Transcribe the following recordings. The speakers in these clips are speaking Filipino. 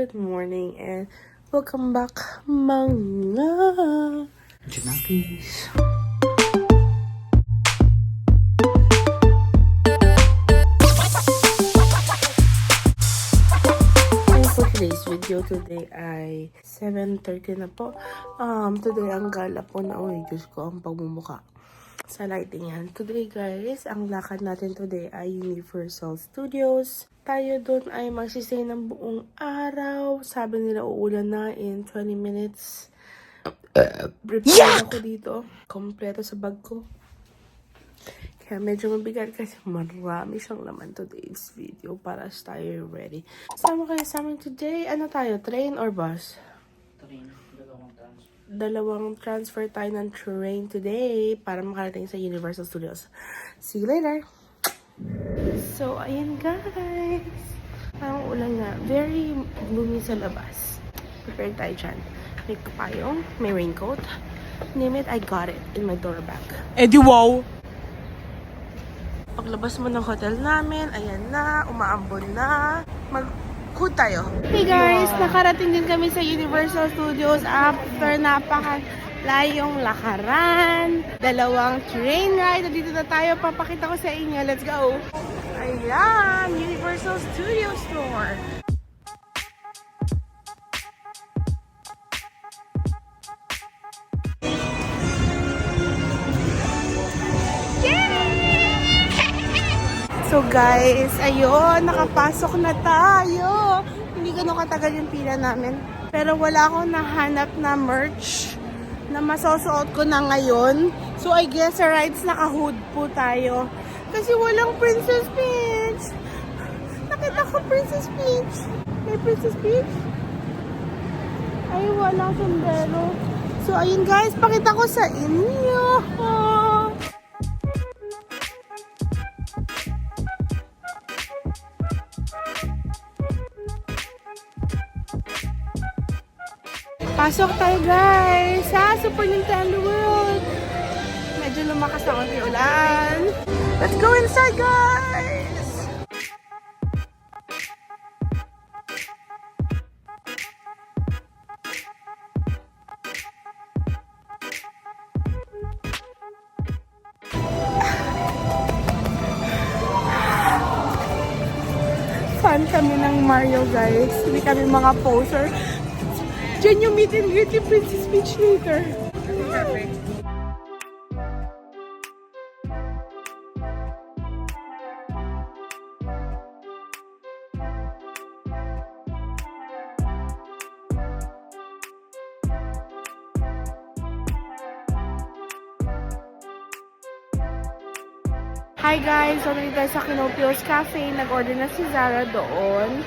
good morning, and welcome back mga Junakis. For today's video, today ay 7:30 na po. Today ang gala po na, Diyos ko, ang pagmumuka sa lighting yan. Today guys, ang lakad natin today ay Universal Studios. Tayo doon ay magsistay ng buong araw. Sabi nila uulan na in 20 minutes. Prepare ako dito. Kompleto sa bag ko. Kaya medyo mabigat kasi marami siyang laman today's video para tayo ready. Sama kayo sa amin today. Ano tayo? Train or bus? Train. Dalawang transfer tayo ng train today para makarating sa Universal Studios. See you later! So, ayan guys. Ang ulan nga. Very gloomy sa labas. Prepared tayo dyan. May kapayong, may raincoat. Name it, I got it in my door bag. Eddie, wow! Paglabas mo ng hotel namin, ayan na, umaambon na. Mag-hood tayo. Hey guys, nakarating din kami sa Universal Studios after napakalayong lakaran. Dalawang train ride. Dito na tayo, papakita ko sa inyo. Let's go! Ayan, Universal Studios Tour. So guys, ayun, nakapasok na tayo. Hindi ganun katagal yung pila namin. Pero wala akong nahanap na merch na masusuot ko na ngayon. So I guess sa rides naka-hood po tayo. Kasi walang Princess Peach. Nakita ko Princess Peach. May Princess Peach? Ay, walang sombrero. So ayun guys, pakita ko sa inyo. Pasok tayo guys sa Super Nintendo World. Medyo lumakas na konti ulan. Let's go inside guys! Fan kami ng Mario guys. Hindi kami mga poser. Diyan yung meet and greet yung Princess Peach later. Perfect. Hi guys! So, nandito tayo sa Kinopio's Cafe. Nag-order na si Zara doon.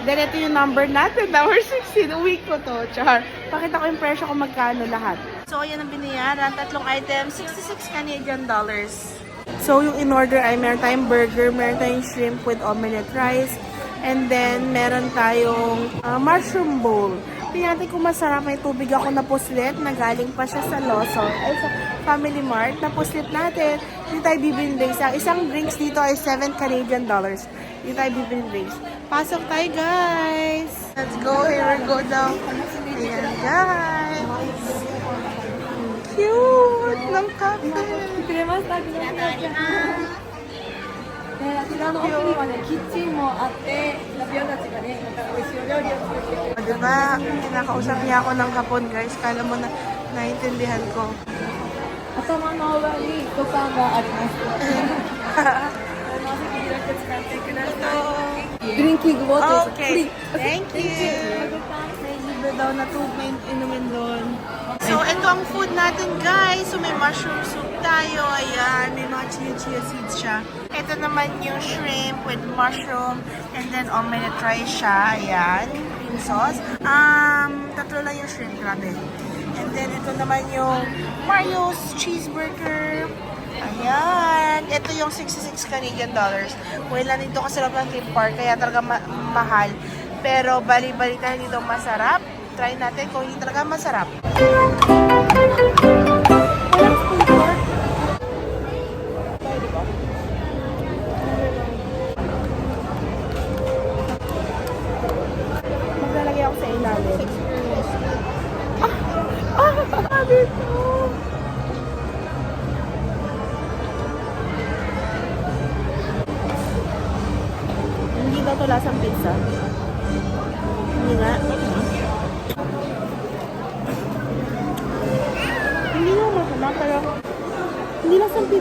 Then, ito yung number natin. Number 16. Uwi ko to. Char. Pakita ko yung presyo kung magkano lahat. So, ayan ang binayaran. Tatlong items. 66 Canadian dollars. So, yung in-order ay meron tayong burger, meron tayong shrimp with omelette rice, and then, meron tayong mushroom bowl. Tingnan natin kung masarap. May tubig ako na puslit na galing pa siya sa Lawson. Ay, sa Family Mart. Na puslit natin. Hindi tayo bibili drinks. Ang isang drinks dito ay 7 Canadian dollars. Hindi tayo bibili drinks. Pasok tayo, guys! Let's go. Here we go down. Ayan, guys! Cute ng cafe! Diba? Kinakausap niya ako ng Hapon, guys. Kala mo na naiintindihan ko. 頭の上に土管があります。ドリンキングウォーター。 Okay. Thank you. May libre daw na tubig inumin doon. So, ito ang food natin, guys. So, may mushroom soup tayo. Ayan. May mga chia seeds siya. Ito naman yung shrimp with mushroom and then omelette rice siya. Ayan. Green sauce. Tatlo lang yung shrimp. Grabe. And then, ito naman yung Mario's cheeseburger. Ayan. Ito yung 66 Canadian dollars. Wala nito kasi lang ng theme park, kaya talaga mahal. Pero bali-bali tayo dito masarap. Try natin kung hindi talaga masarap. Maglalagay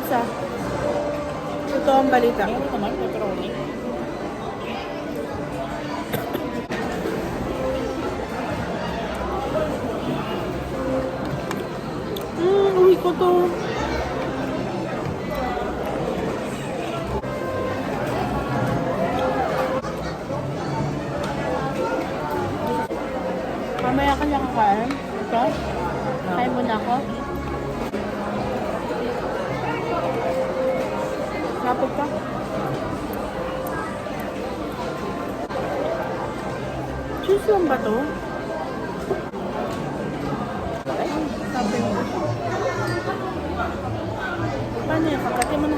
pizza. Ito ang balita. Meron naman, pepperoni. Uwi ko to. Mamaya ka niya kakain. Ito? Kain mo na ako. Napog ka? Cheese lang ba to? Ay, sabi mo. Paano yan? Pagkati mo na.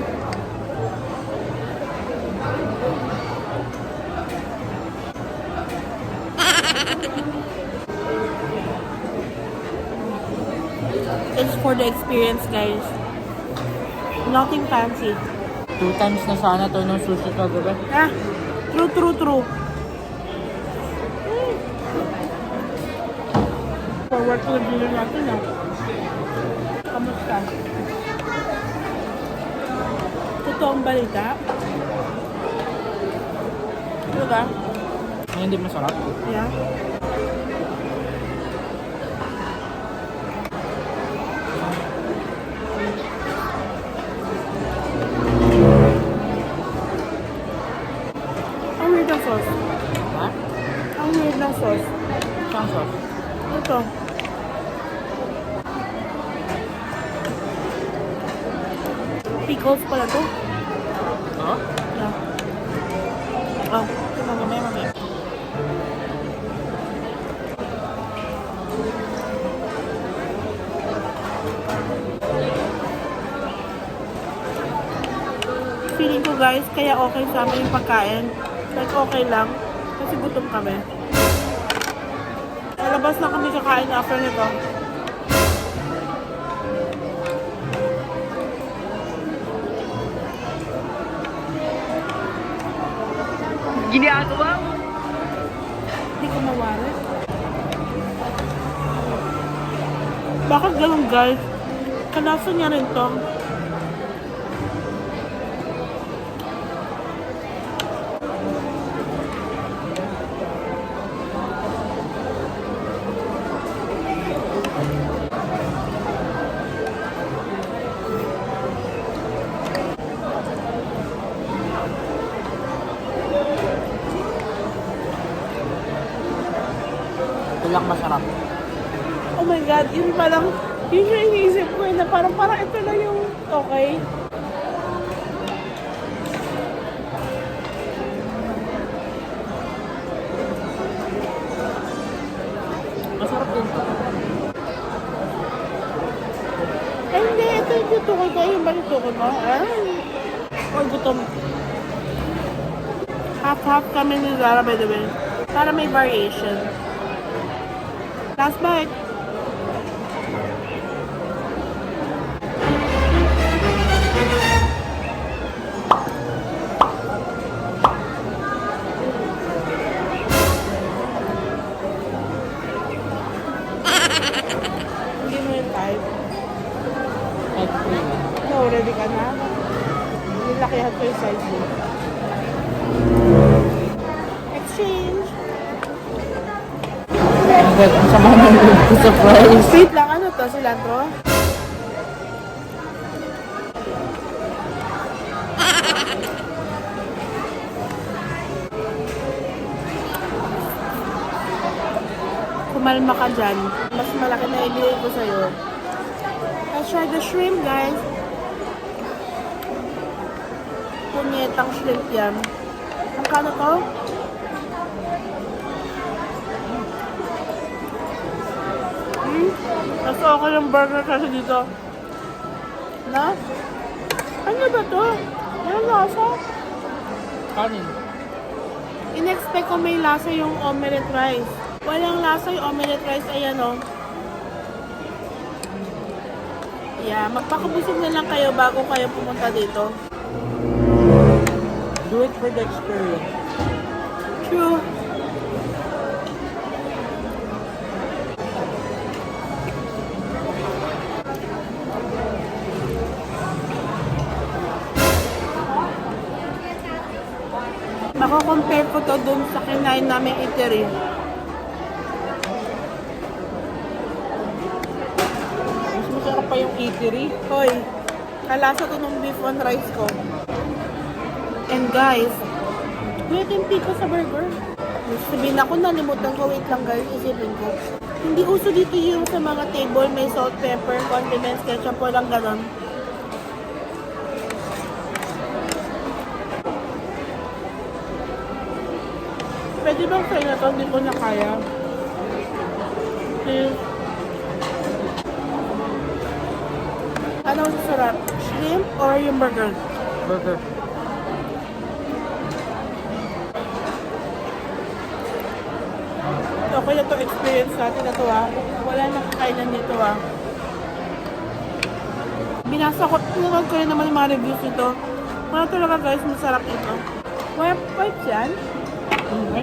It's for the experience, guys. Nothing fancy. 2 times na sana to ng sushi kagabi. Ah, true. Forward to the dinner natin, ah. Kamusta? Totoong balita? Diba? Ay, hindi masarap. Yeah. Ang weird ng sauce. Ha? Ang weird ng sauce. Saan sauce? Ito. Pickles pala to. Oo? Yeah. Oh, Mamaya. feeling ko guys, kaya okay sa amin yung pagkain. Like okay lang. Kasi gutom kami. Lalabas na kami kakain after nito. Ginagawa mo? Hindi ko mawari. Bakit ganun guys? Kalasa niya rin to. Ito lang masarap. Oh my God, yun parang, yun yung iniisip ko na parang ito na yung okay. Masarap din to. Ay hindi, ito yung tutukoy ko. Yung ba yung tutukoy mo? Or gutom. Half-half kami ni Zara by the way. Para may variation. Last bite. Hindi mo yung type. Egg free. No, ready ka na? Nilakihan ko yung size mo. Exchange! Ang sama ng loob ko sa price. Wait lang, ano to? Cilantro? Kumalma ka dyan. Mas malaki na ibigay ko sa'yo. Let's try the shrimp, guys. Punyetang shrimp yan. Ang kano to? Mas okay yung burger kasi dito. Na? Ano ba to? Ano lasa? Kanin. In-expect ko may lasa yung omelette rice. Walang lasa yung omelette rice. Ayan o. Yeah, magpakabusog na lang kayo bago kayo pumunta dito. Do it for the experience. True. compare ko to dun sa kinain namin eatery. Mas masarap pa yung eatery. Hoy, kalasa to ng beef on rice ko. And guys, wait yung piko sa burger. Sabihin ako, nalimutan ko. Wait lang guys, isipin ko. Hindi uso dito yung sa mga table, may salt, pepper, condiments, ketchup, walang ganon. Pwede bang try na to? Hindi ko na kaya. Please. Ano ang sarap? Shrimp or yung burger? Burger. Okay na to experience natin na to Wala nang kakainan dito Binasa ko, tinanong ko rin naman yung mga reviews nito. Wala talaga guys, masarap ito. Wipes yan?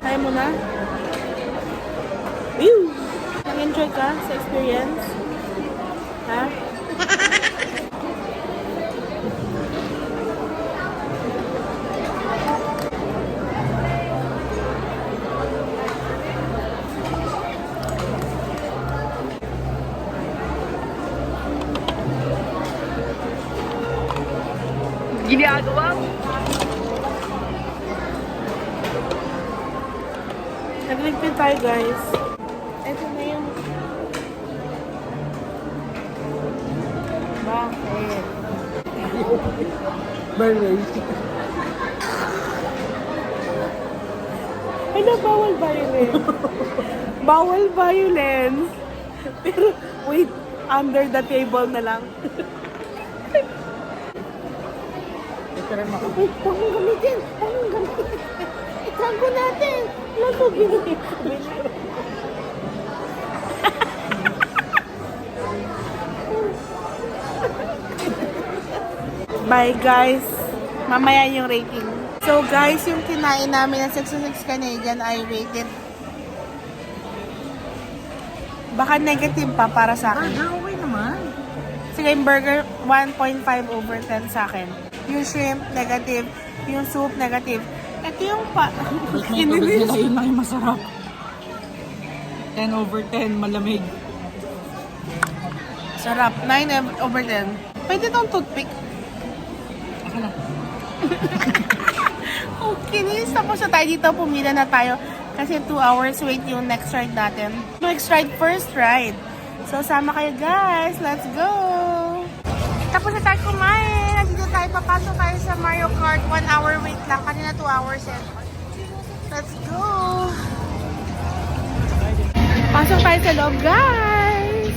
Kaya mo na? Ew! Nag-enjoy ka sa experience? Ha? Ginagawa mo? Nagligpit tayo guys. Ito na yung... Bakit? Burger. Ano, bawal violence. Bawal violence. Pero, wait, under the table na lang. Ito rin ako. Wait, huwag mong gamitin. Huwag mong gamitin. Itanggo natin. Lasugin. Bye guys. Mamaya yung rating. So guys, yung kinain namin ng 66 Canadian ay rated. Baka negative pa para sa akin. Burger, okay naman. Sige, yung burger, 1.5 over 10 sa akin. Yung shrimp, negative. Yung soup, negative. Ito yung pa... May tubig nila, yun lang yung masarap. 10 over 10, malamig. Sarap. 9 over 10. Pwede tong toothpick. Ako na. Okay, nis. Tapos na tayo dito. Pumila na tayo. Kasi 2 hours wait yung next ride natin. Next ride, first ride. So, sama kayo guys. Let's go! Tapos na tayo kumain. Nandito tayo. Papasok tayo sa Mario Kart. 1 hour wait lang. Kanina 2 hours eh. Let's go! Pasok tayo sa loob, guys!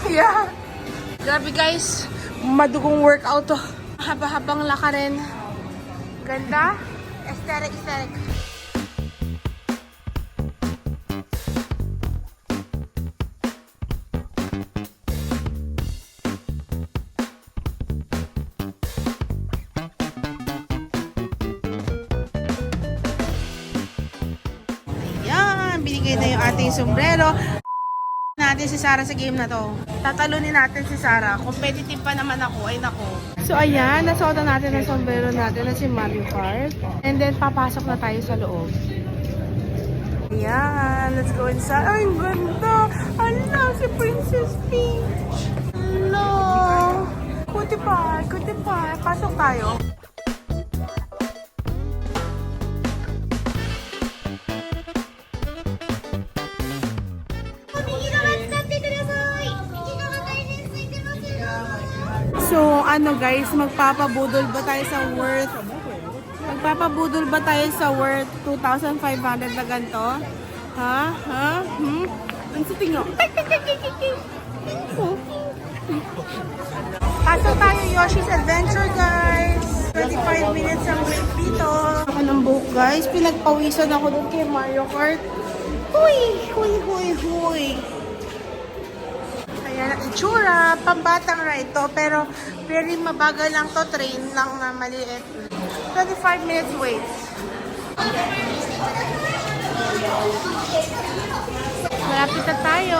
Yeah! Grabe guys! Madugong workout to. Haba-habang lakarin. Ganda. Aesthetic, aesthetic. Ayan, binigay na yung ating sombrero. Natin si Sarah sa game na to. Tatalunin natin si Sarah. Competitive pa naman ako. Ay nako. So ayan, nasuotan natin ang sombrero natin na si Mario Kart. And then papasok na tayo sa loob. Ayan, let's go inside. Ay, ang ganda. Ala, si Princess Peach. Hello. Cutie pie, cutie pie. Pasok tayo. So, ano guys, magpapabudol ba tayo sa worth? Magpapabudol ba tayo sa worth 2,500 na ganito? Ha? Ha? Ano sa tingin? Pasok tayo Yoshi's Adventure guys. 25 minutes ang wait dito. Ako ng buhok guys. Pinagpawisan ako dun kay Mario Kart. Huy! Huy! Huy! Huy! Ayan ang itsura, pambatang ride to, pero very mabagal lang to, train lang na maliit. 25 minutes wait. Malapit na tayo.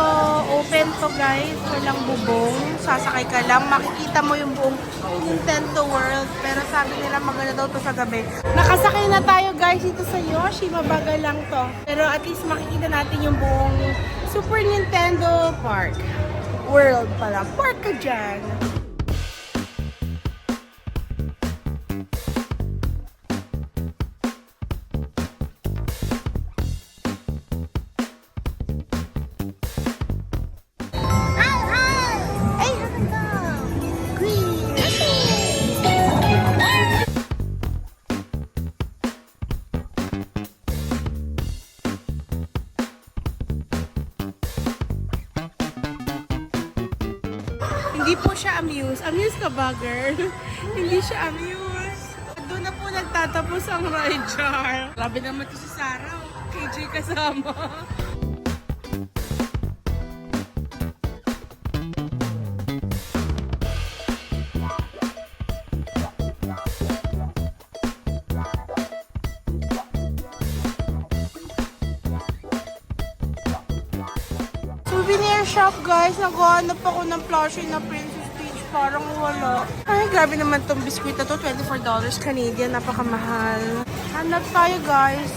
Open to guys. Walang bubong. Sasakay ka lang. Makikita mo yung buong Nintendo World. Pero sabi nila maganda daw to sa gabi. Nakasakay na tayo guys dito sa Yoshi. Mabagal lang to. Pero at least makikita natin yung buong Super Nintendo Park. World pala. Park ka dyan. Hindi po siya amuse. Amuse ka ba, girl? Hindi siya amuse. Doon na po nagtatapos ang ride jar. Grabe naman to si Sarah. KJ kasama. Souvenir shop guys, naghahanap ako ng plushie na Princess Peach, parang wala. Ay, grabe naman tong biskwit na to, $24 Canadian, napakamahal. Hanap tayo guys.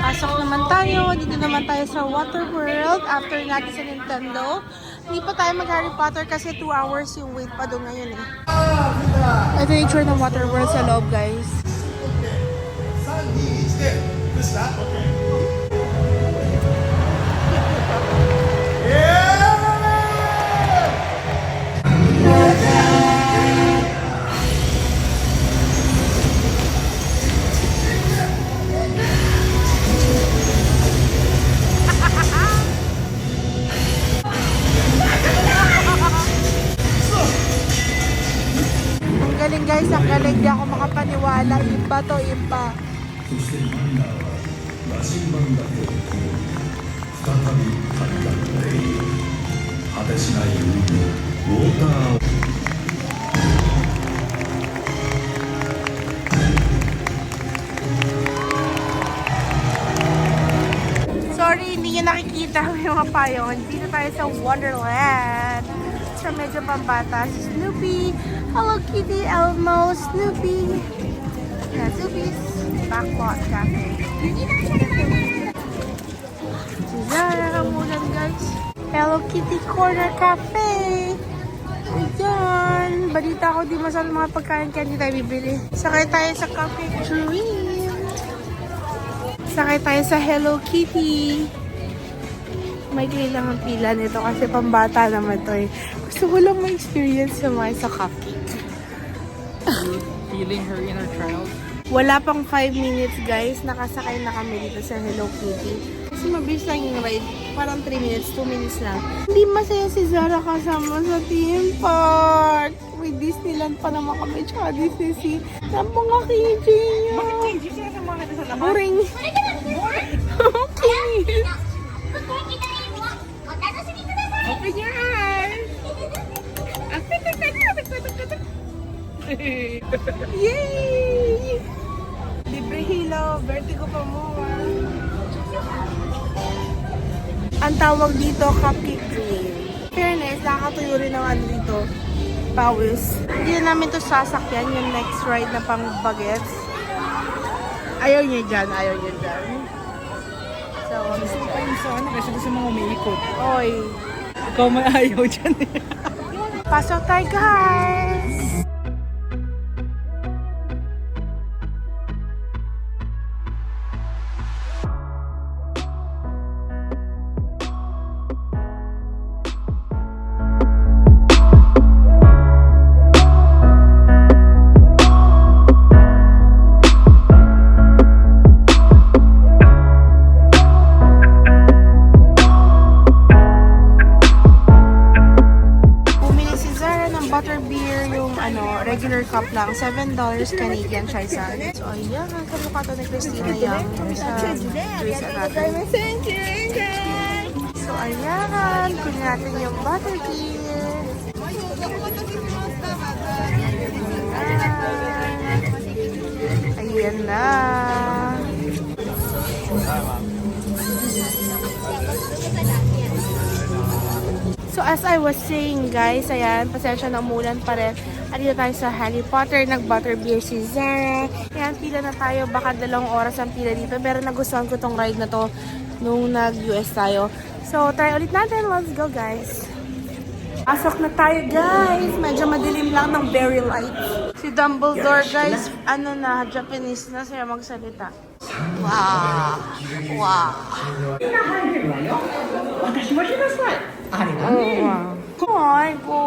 Pasok naman tayo. Dito naman tayo sa Water World. After natin sa Nintendo. Hindi pa tayo mag Harry Potter kasi 2 hours yung wait pa doon ngayon eh. Ito yung tour ng Water World sa loob guys. Galing guys, ang galing. Di ako makapaniwala. Iba to, iba. そしてマリナーは羅針盤だけを再び旅立っている果てしない海のウォーター Sorry, hindi nyo nakikita yung mga payon. Dito tayo sa Wonderland. So, medyo pambata. Si Snoopy, Hello Kitty, Elmo, Snoopy. Yeah, Snoopy's Backlot Cafe. Si Zara Kamulan, guys. Hello Kitty Corner Cafe. Ayan. Balita ko di masal mga pagkain kaya hindi tayo bibili. Sakay tayo sa Cafe Dream. Sakay tayo sa Hello Kitty. May kailangan pila nito kasi pambata naman to eh. Gusto ko lang ma-experience naman sa cupcake. Feeling her inner child. Wala pang 5 minutes guys. Nakasakay na kami dito sa Hello Kitty. Kasi mabilis lang yung ride. Parang 3 minutes, 2 minutes lang. Hindi masaya si Zara kasama sa theme park. May Disneyland pa naman kami. Tsaka Disney Sea. Saan po nga KJ niya? Bakit hindi siya sa mga sa lahat? Boring. Okay. Open your eyes. Yay! Libre hilo. Vertigo pa mo. Ang tawag dito, Cupcake Dream. Fairness, nakakatuyo rin naman dito. Pawis. Hindi na namin to sasakyan yung next ride na pang bagets. Ayaw niya dyan, ayaw niya dyan. So, Gusto ko pa yung sa ano kasi gusto mga umiikot. oy. Ikaw may ayaw dyan eh. Pasok tayo, guys! Bumili si Zara ng butterbeer Here yung regular cup lang. $7 Canadian siya isa. So, ayan. Kamukha to ni Christina Yang sa Grey's Anatomy. So, ayan. Kunin natin yung butter beer. Ayan na. So as I was saying guys, ayan, pasensya na umulan pa rin. Andito tayo sa Harry Potter, nag-butterbeer si Zara. Ayan, pila na tayo, baka 2 oras ang pila dito. Pero nagustuhan ko tong ride na to nung nag-US tayo. So try ulit natin, let's go guys. Pasok na tayo guys, medyo madilim lang ng very light. Si Dumbledore guys, Japanese na siya magsalita. Wow! Wow! Ay po!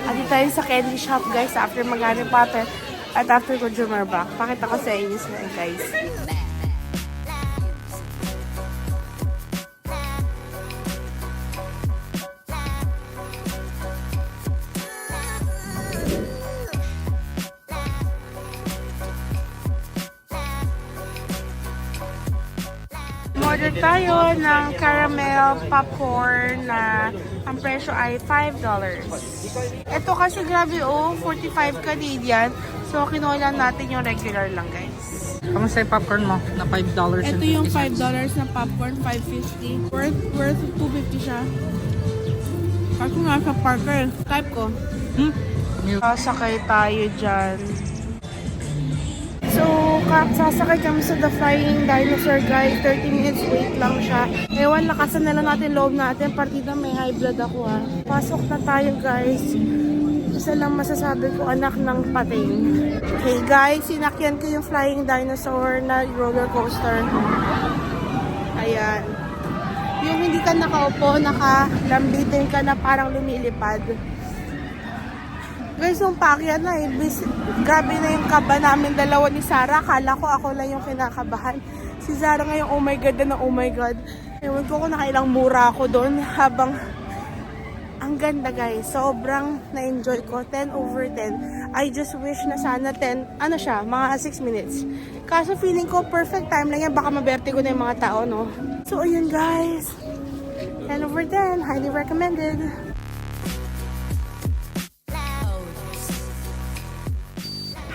Adi tayo sa candy shop guys after mag-Harry Potter at after ko Jumerback. Pakita ko sa inyo sila guys. Order tayo ng caramel popcorn na ang presyo ay $5. Ito kasi grabe 45 Canadian. So kinuha lang natin yung regular lang guys. Kamusta yung popcorn mo? Na $5 Ito yung $5 na popcorn, $5.50. Worth $2.50 siya. Kasi nga sa Parker, type ko. Sasakay tayo dyan. So, sasakay kami sa The Flying Dinosaur guys. 30 minutes wait lang siya. Ewan, lakasan na lang natin loob natin. Partida may high blood ako ha. Pasok na tayo guys. Isa lang masasabi ko, anak ng pating. Okay guys, sinakyan ko yung Flying Dinosaur na roller coaster. Ayan. Yung hindi ka nakaupo, nakalambitin ka na parang lumilipad. Guys, nung paakyat na grabe na yung kaba namin dalawa ni Sarah. Akala ko ako lang yung kinakabahan. Si Zara ngayon, oh my God na oh my God. Ewan ko kung nakailang mura ako doon habang ang ganda guys. Sobrang na-enjoy ko. 10 over 10. I just wish na sana 10, mga 6 minutes. Kaso feeling ko perfect time lang yan. Baka maberte ko na yung mga tao, no? So, ayun guys. 10 over 10. Highly recommended.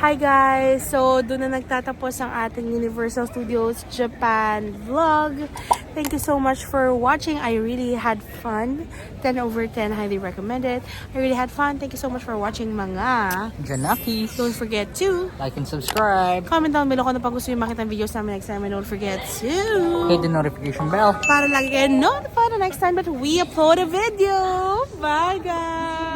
Hi guys! So, doon na nagtatapos ang ating Universal Studios Japan vlog. Thank you so much for watching. I really had fun. 10 over 10, highly recommended. I really had fun. Thank you so much for watching mga Janakis. Don't forget to Like and subscribe. comment down below kung ano pa gusto yung makita ng videos namin next time. And don't forget to Hit the notification bell. para lagi kayo notified the next time that we upload a video. Bye guys!